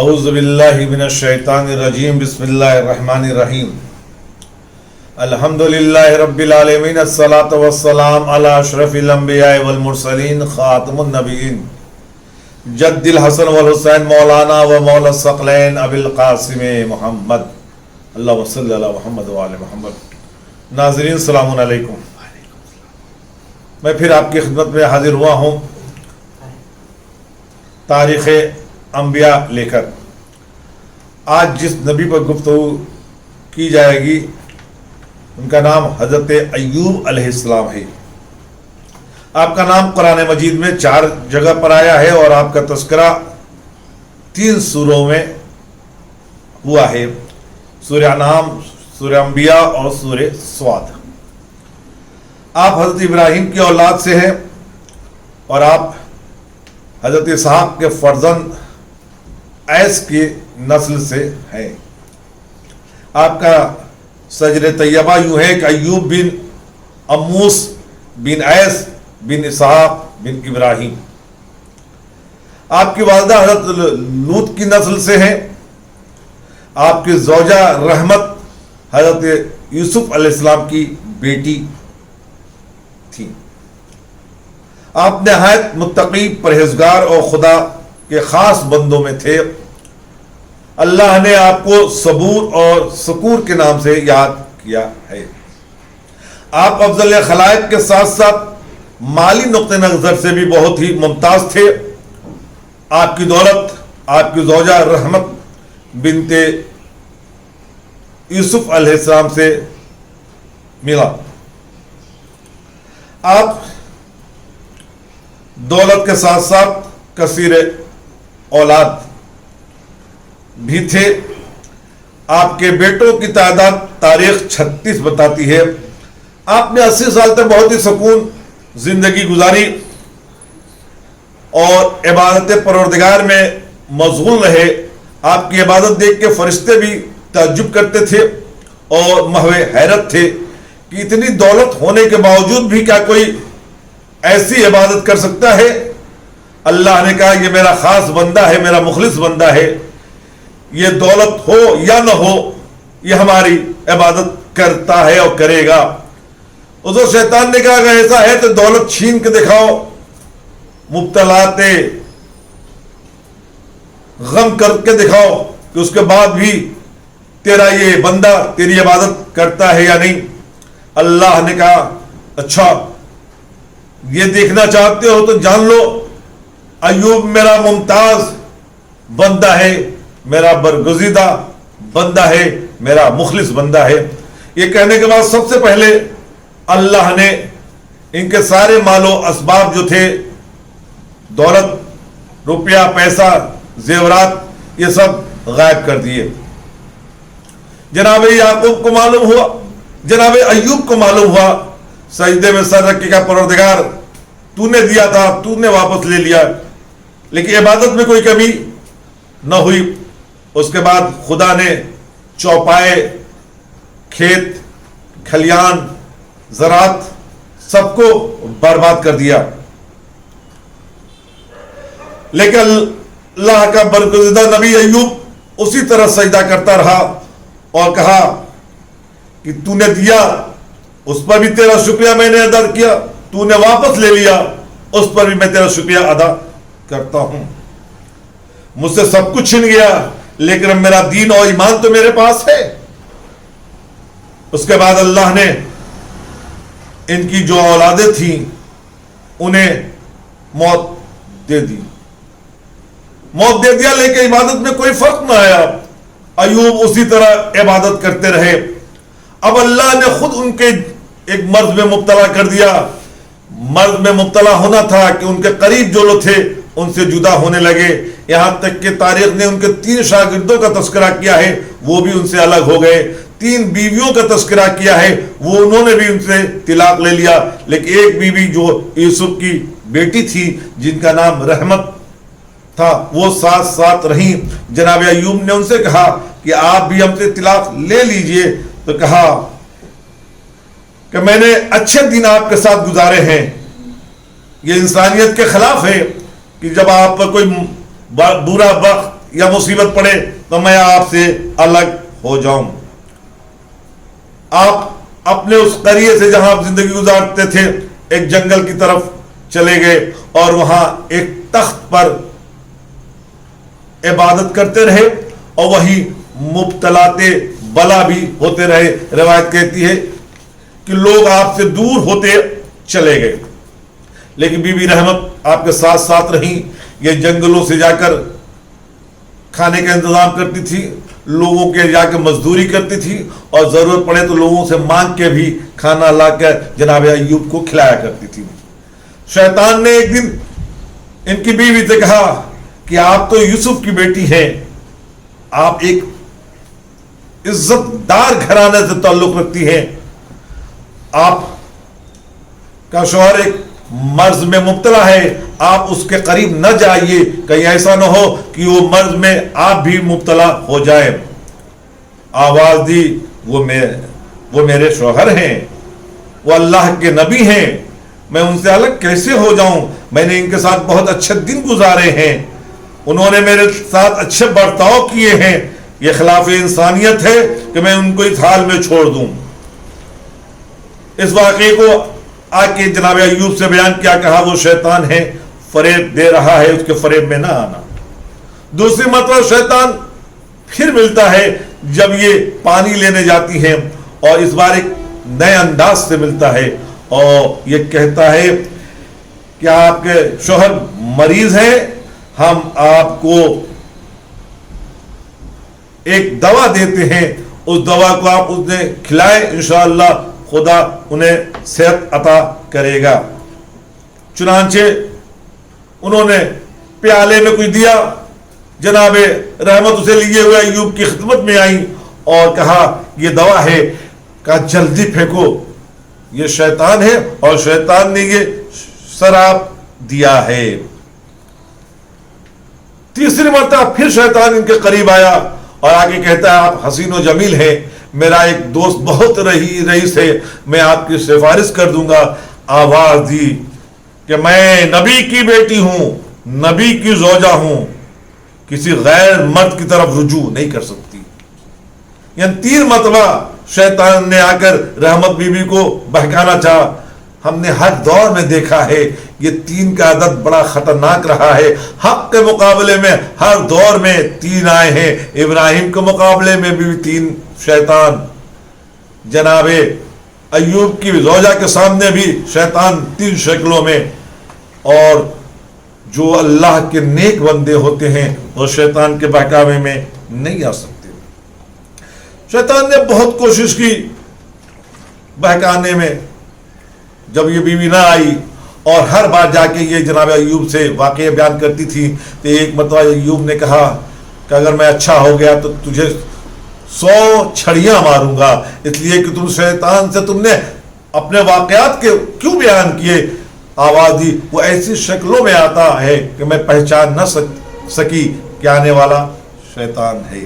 اعوذ باللہ من الشیطان الرجیم بسم اللہ الرحمن الرحیم الحمدللہ رب العالمین الصلاۃ والسلام علی اشرف الانبیاء والمرسلین خاتم النبیین جد الحسن والحسین مولانا و مولا الثقلین ابی القاسم محمد اللہم صلی علی محمد وعلی محمد۔ ناظرین السلام علیکم، میں پھر آپ کی خدمت میں حاضر ہوا ہوں تاریخ انبیاء لے کر۔ آج جس نبی پر گفتگو کی جائے گی ان کا نام حضرت ایوب علیہ السلام ہے۔ آپ کا نام قرآن مجید میں 4 جگہ پر آیا ہے اور آپ کا تذکرہ 3 سوروں میں ہوا ہے، سورہ انعام، سورہ انبیاء اور سورہ صاد۔ آپ حضرت ابراہیم کی اولاد سے ہیں اور آپ حضرت اسحاق کے فرزند ایس کی نسل سے ہیں۔ آپ کا سجر طیبہ یوں ہے کہ ایوب بن اموس بن ایس بن اسحاق بن ابراہیم۔ آپ کی والدہ حضرت لوط کی نسل سے ہیں۔ آپ کی زوجہ رحمت حضرت یوسف علیہ السلام کی بیٹی تھی۔ آپ نہایت متقی، پرہیزگار اور خدا کے خاص بندوں میں تھے۔ اللہ نے آپ کو صبور اور سکور کے نام سے یاد کیا ہے۔ آپ افضل خلائق کے ساتھ ساتھ مالی نقطہ نظر سے بھی بہت ہی ممتاز تھے۔ آپ کی دولت آپ کی زوجہ رحمت بنت یوسف علیہ السلام سے ملا۔ آپ دولت کے ساتھ ساتھ کثیر اولاد بھی تھے۔ آپ کے بیٹوں کی تعداد تاریخ 36 بتاتی ہے۔ آپ نے 80 سال تک بہت ہی سکون زندگی گزاری اور عبادت پروردگار میں مشغول رہے۔ آپ کی عبادت دیکھ کے فرشتے بھی تعجب کرتے تھے اور محو حیرت تھے کہ اتنی دولت ہونے کے باوجود بھی کیا کوئی ایسی عبادت کر سکتا ہے۔ اللہ نے کہا یہ میرا خاص بندہ ہے، میرا مخلص بندہ ہے، یہ دولت ہو یا نہ ہو یہ ہماری عبادت کرتا ہے اور کرے گا۔ اس وقت شیطان نے کہا اگر ایسا ہے تو دولت چھین کے دکھاؤ، مبتلات غم کر کے دکھاؤ کہ اس کے بعد بھی تیرا یہ بندہ تیری عبادت کرتا ہے یا نہیں۔ اللہ نے کہا اچھا یہ دیکھنا چاہتے ہو تو جان لو ایوب میرا ممتاز بندہ ہے، میرا برگزیدہ بندہ ہے، میرا مخلص بندہ ہے۔ یہ کہنے کے بعد سب سے پہلے اللہ نے ان کے سارے مال و اسباب جو تھے، دولت، روپیہ، پیسہ، زیورات، یہ سب غائب کر دیے۔ جناب یعقوب کو معلوم ہوا، جناب ایوب کو معلوم ہوا، سجدے میں سر رکھ کے کہا پروردگار تو نے دیا تھا، تو نے واپس لے لیا، لیکن عبادت میں کوئی کمی نہ ہوئی۔ اس کے بعد خدا نے چوپائے، کھیت کھلیان، زراعت سب کو برباد کر دیا، لیکن اللہ کا برگزیدہ نبی ایوب اسی طرح سجدہ کرتا رہا اور کہا کہ تو نے دیا اس پر بھی تیرا شکریہ میں نے ادا کیا، تو نے واپس لے لیا اس پر بھی میں تیرا شکریہ ادا کرتا ہوں۔ مجھ سے سب کچھ چھن گیا لیکن اب میرا دین اور ایمان تو میرے پاس ہے۔ اس کے بعد اللہ نے ان کی جو اولادیں تھیں انہیں موت دے دی، موت دے دیا، لیکن عبادت میں کوئی فرق نہ آیا۔ ایوب اسی طرح عبادت کرتے رہے۔ اب اللہ نے خود ان کے ایک مرض میں مبتلا کر دیا۔ مرض میں مبتلا ہونا تھا کہ ان کے قریب جو لوگ تھے ان سے جدا ہونے لگے، یہاں تک کہ تاریخ نے ان کے 3 شاگردوں کا تذکرہ کیا ہے، وہ بھی ان سے الگ ہو گئے۔ 3 بیویوں کا تذکرہ کیا ہے، وہ انہوں نے بھی ان سے طلاق لے لیا، لیکن ایک بیوی جو یوسف کی بیٹی تھی جن کا نام رحمت تھا وہ ساتھ ساتھ رہیں۔ جناب ایوب نے ان سے کہا کہ آپ بھی ہم سے طلاق لے لیجئے، تو کہا کہ میں نے اچھے دن آپ کے ساتھ گزارے ہیں۔ یہ انسانیت کے خلاف ہے کہ جب آپ پر کوئی برا وقت یا مصیبت پڑے تو میں آپ سے الگ ہو جاؤں۔ آپ اپنے اس قریے سے جہاں آپ زندگی گزارتے تھے ایک جنگل کی طرف چلے گئے اور وہاں ایک تخت پر عبادت کرتے رہے اور وہی مبتلات بلا بھی ہوتے رہے۔ روایت کہتی ہے کہ لوگ آپ سے دور ہوتے چلے گئے، لیکن بی بی رحمت آپ کے ساتھ ساتھ رہیں۔ یہ جنگلوں سے جا کر کھانے کا انتظام کرتی تھی، لوگوں کے جا کے مزدوری کرتی تھی، اور ضرورت پڑے تو لوگوں سے مانگ کے بھی کھانا لا کر جناب ایوب کو کھلایا کرتی تھی۔ شیطان نے ایک دن ان کی بیوی سے کہا کہ آپ تو یوسف کی بیٹی ہیں، آپ ایک عزت دار گھرانے سے تعلق رکھتی ہیں، آپ کا شوہر ایک مرض میں مبتلا ہے، آپ اس کے قریب نہ جائیے، کہیں ایسا نہ ہو کہ وہ مرض میں آپ بھی مبتلا ہو جائے۔ آواز دی، وہ میرے شوہر ہیں، وہ اللہ کے نبی ہیں، میں ان سے الگ کیسے ہو جاؤں؟ میں نے ان کے ساتھ بہت اچھے دن گزارے ہیں، انہوں نے میرے ساتھ اچھے برتاؤ کیے ہیں، یہ خلاف انسانیت ہے کہ میں ان کو اس حال میں چھوڑ دوں۔ اس واقعے کو آ کے جناب ایوب سے بیان کیا، کہا وہ شیطان ہے، فریب دے رہا ہے، اس کے فریب میں نہ آنا۔ دوسری مرتبہ شیطان پھر ملتا ہے جب یہ پانی لینے جاتی ہیں، اور اس بار ایک نئے انداز سے ملتا ہے اور یہ کہتا ہے کہ آپ کے شوہر مریض ہیں، ہم آپ کو ایک دوا دیتے ہیں، اس دوا کو آپ انہیں کھلائیں، انشاءاللہ خدا انہیں صحت عطا کرے گا۔ چنانچہ انہوں نے پیالے میں کچھ دیا، جناب رحمت اسے لیے ہوئے ایوب کی خدمت میں آئی اور کہا یہ دوا ہے، کہا جلدی پھینکو، یہ شیطان ہے اور شیطان نے یہ شراب دیا ہے۔ تیسری مرتبہ پھر شیطان ان کے قریب آیا اور آگے کہتا ہے آپ حسین و جمیل ہیں، میرا ایک دوست بہت رئیس ہے، میں آپ کی سفارش کر دوں گا۔ آواز دی کہ میں نبی کی بیٹی ہوں، نبی کی زوجہ ہوں، کسی غیر مرد کی طرف رجوع نہیں کر سکتی۔ یعنی 3 مرتبہ شیطان نے آ کر رحمت بی بی کو بہکانا چاہا۔ ہم نے ہر دور میں دیکھا ہے یہ 3 کا عدد بڑا خطرناک رہا ہے۔ حق کے مقابلے میں ہر دور میں 3 آئے ہیں، ابراہیم کے مقابلے میں بھی 3 شیطان، جناب ایوب کی زوجہ کے سامنے بھی شیطان 3 شکلوں میں، اور جو اللہ کے نیک بندے ہوتے ہیں وہ شیطان کے بہکاوے میں نہیں آ سکتے۔ شیطان نے بہت کوشش کی بہکانے میں، جب یہ بیوی نہ آئی اور ہر بار جا کے یہ جناب ایوب سے واقعہ بیان کرتی تھی، تو ایک مرتبہ ایوب نے کہا کہ اگر میں اچھا ہو گیا تو تجھے 100 چھڑیاں ماروں گا، اس لیے کہ تم شیطان سے تم نے اپنے واقعات کے کیوں بیان کیے۔ آواز دی، وہ ایسی شکلوں میں آتا ہے کہ میں پہچان نہ سکی کہ آنے والا شیطان ہے۔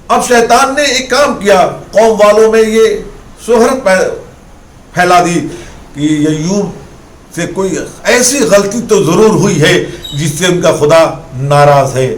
اب شیطان نے ایک کام کیا، قوم والوں میں یہ شہرت پھیلا دی کہ ایوب سے کوئی ایسی غلطی تو ضرور ہوئی ہے جس سے ان کا خدا ناراض ہے،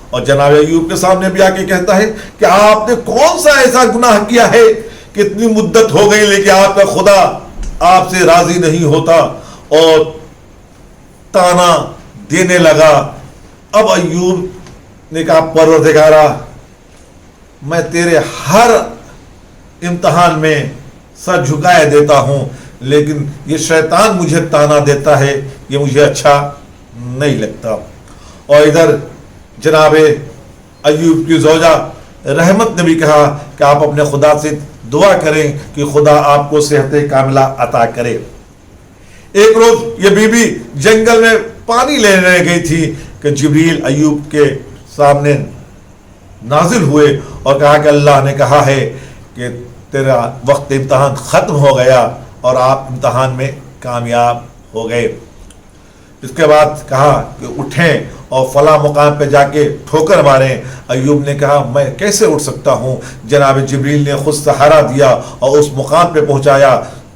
اور جناب ایوب کے سامنے بھی آ کے کہتا ہے کہ آپ نے کون سا ایسا گناہ کیا ہے کہ اتنی مدت ہو گئی لیکن آپ کا خدا آپ سے راضی نہیں ہوتا، اور تانا دینے لگا۔ اب ایوب نے کہا پروردگارا، میں تیرے ہر امتحان میں سر جھکائے دیتا ہوں، لیکن یہ شیطان مجھے تانا دیتا ہے، یہ مجھے اچھا نہیں لگتا۔ اور ادھر جناب ایوب کی زوجہ رحمت نے بھی کہا کہ آپ اپنے خدا سے دعا کریں کہ خدا آپ کو صحت کاملہ عطا کرے۔ ایک روز یہ بی بی جنگل میں پانی لینے گئی تھی کہ جبریل ایوب کے سامنے نازل ہوئے اور کہا کہ اللہ نے کہا ہے کہ تیرا وقت امتحان ختم ہو گیا اور آپ امتحان میں کامیاب ہو گئے۔ اس کے بعد کہا کہ اٹھیں اور فلاں مقام پہ جا کے ٹھوکر ماریں۔ ایوب نے کہا میں کیسے اٹھ سکتا ہوں؟ جناب جبریل نے خود سہارا دیا اور اس مقام پہ پہنچایا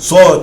100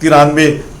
93,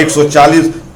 140,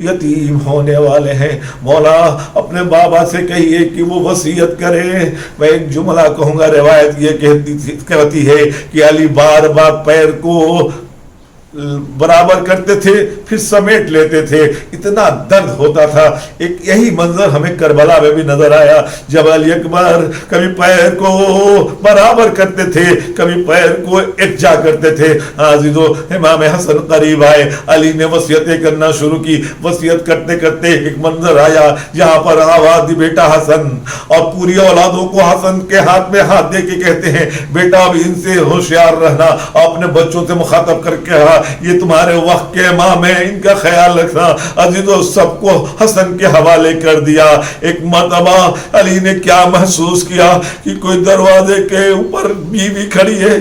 یتیم ہونے والے ہیں. مولا اپنے بابا سے کہیے کہ وہ وصیت کرے. میں ایک جملہ کہوں گا, روایت یہ کہتی ہے کہ علی بار بار پیر کو برابر کرتے تھے پھر سمیٹ لیتے تھے, اتنا درد ہوتا تھا. ایک یہی منظر ہمیں کربلا میں بھی نظر آیا جب علی اکبر کبھی پیر کو برابر کرتے تھے کبھی پیر کو اکجا کرتے تھے. عزیزو امام حسن قریب آئے, علی نے وصیتیں کرنا شروع کی. وصیت کرتے کرتے ایک منظر آیا جہاں پر آواز دی بیٹا حسن, اور پوری اولادوں کو حسن کے ہاتھ میں ہاتھ دے کے کہتے ہیں بیٹا اب ان سے ہوشیار رہنا. اپنے بچوں سے مخاطب کر کے کہا یہ تمہارے وقت کے امام ہیں, ان کا خیال رکھنا. عزیزو سب کو حسن کے حوالے کر دیا. ایک مرتبہ علی نے کیا محسوس کیا کہ کوئی دروازے کے اوپر بیوی کھڑی ہے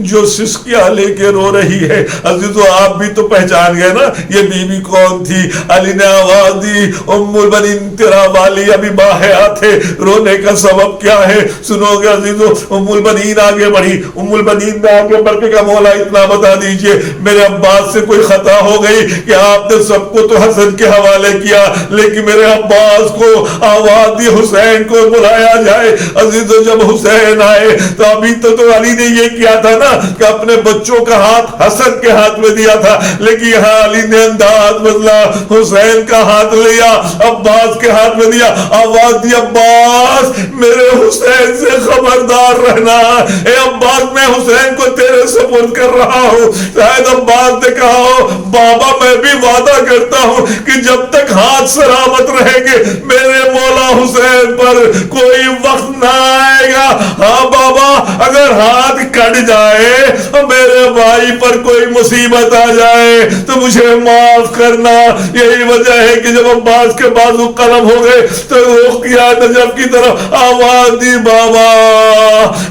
جو سسکیاں لے کے رو رہی ہے. عزیزو آپ بھی تو پہچان گئے نا یہ بیوی کون تھی. علی نے آواز دی ام البنین تیرا والی ابھی باحیات ہے, رونے کا سبب کیا ہے سنو گے عزیزو. ام البنین آگے بڑھی, ام البنین نے آگے بڑھ کے کہا مولا اتنا بتا دیجئے میرے عباس سے کوئی خطا ہو گئی کہ آپ نے سب کو تو حسن کے حوالے کیا لیکن میرے عباس کو آواز دی حسین کو بلایا جائے. عزیزو جب حسین آئے تو ابھی تو علی نے یہ کیا تھا نا کہ اپنے بچوں کا ہاتھ حسن کے ہاتھ میں دیا تھا, لیکن یہاں علی نے انداز بدلا, حسین کا ہاتھ لیا عباس کے ہاتھ میں دیا. آواز دی عباس میرے حسین سے خبردار رہنا. اے عباس میں حسین کو تیرے سپرد کر رہا ہوں. شاید عباس نے کہا ہو بابا میں بھی وعدہ کرتا ہوں کہ جب تک ہاتھ سلامت رہیں گے میرے مولا حسین پر کوئی وقت نہ آئے گا. ہاں بابا اگر ہاتھ کٹ جائے اور میرے بھائی پر کوئی مصیبت آ جائے تو مجھے معاف کرنا. یہی وجہ ہے کہ جب عباس کے بازو قلم ہو گئے تو رخ کیا نجف کی طرف, آواز دی بابا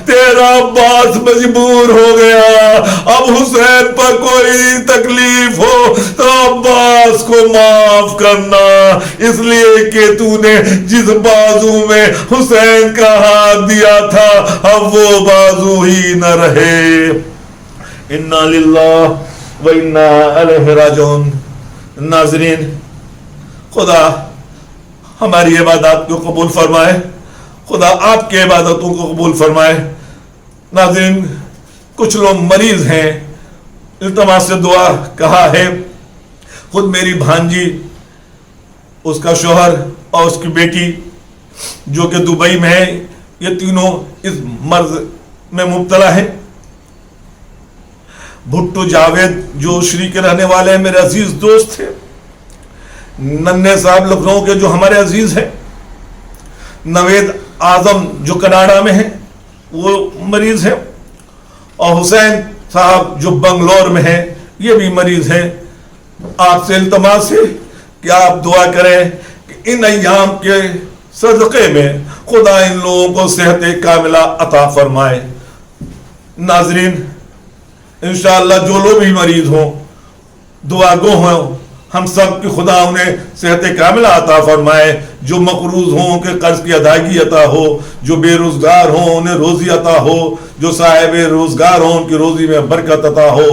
تیرا عباس مجبور ہو گیا, اب حسین پر کوئی تکلیف ہو تو عباس کو معاف کرنا, اس لیے کہ تو نے جس بازو میں حسین کا ہاتھ دیا تھا اب وہ بازو ہی نہ رہے. انا للہ و انا الیہ راجعون. ناظرین خدا ہماری عبادات کو قبول فرمائے, خدا آپ کے عبادتوں کو قبول فرمائے. ناظرین کچھ لوگ مریض ہیں, التماس سے دعا کہا ہے. خود میری بھانجی, اس کا شوہر اور اس کی بیٹی جو کہ دبئی میں ہے, یہ تینوں اس مرض میں مبتلا ہیں. بھٹو جاوید جو شری کے رہنے والے ہیں میرے عزیز دوست ہیں. ننھے صاحب لکھنؤ کے جو ہمارے عزیز ہیں. نوید اعظم جو کینیڈا میں ہیں وہ مریض ہیں, اور حسین صاحب جو بنگلور میں ہیں یہ بھی مریض ہیں. آپ سے التماس ہے کہ آپ دعا کریں کہ ان ایام کے صدقے میں خدا ان لوگوں کو صحت کاملہ عطا فرمائے. ناظرین انشاءاللہ جو لوگ بھی مریض ہوں دعا گو ہوں ہم سب کی خدا انہیں صحت کاملہ عطا فرمائے. جو مقروض ہوں کہ قرض کی ادائیگی عطا ہو, جو بے روزگار ہوں انہیں روزی عطا ہو, جو صاحب روزگار ہوں ان کی روزی میں برکت عطا ہو,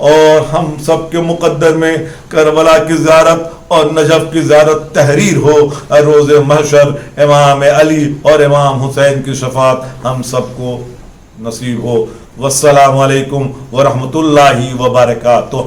اور ہم سب کے مقدر میں کربلا کی زیارت اور نجف کی زیارت تحریر ہو. روز محشر امام علی اور امام حسین کی شفاعت ہم سب کو نصیب ہو. والسلام علیکم ورحمۃ اللہ وبرکاتہ.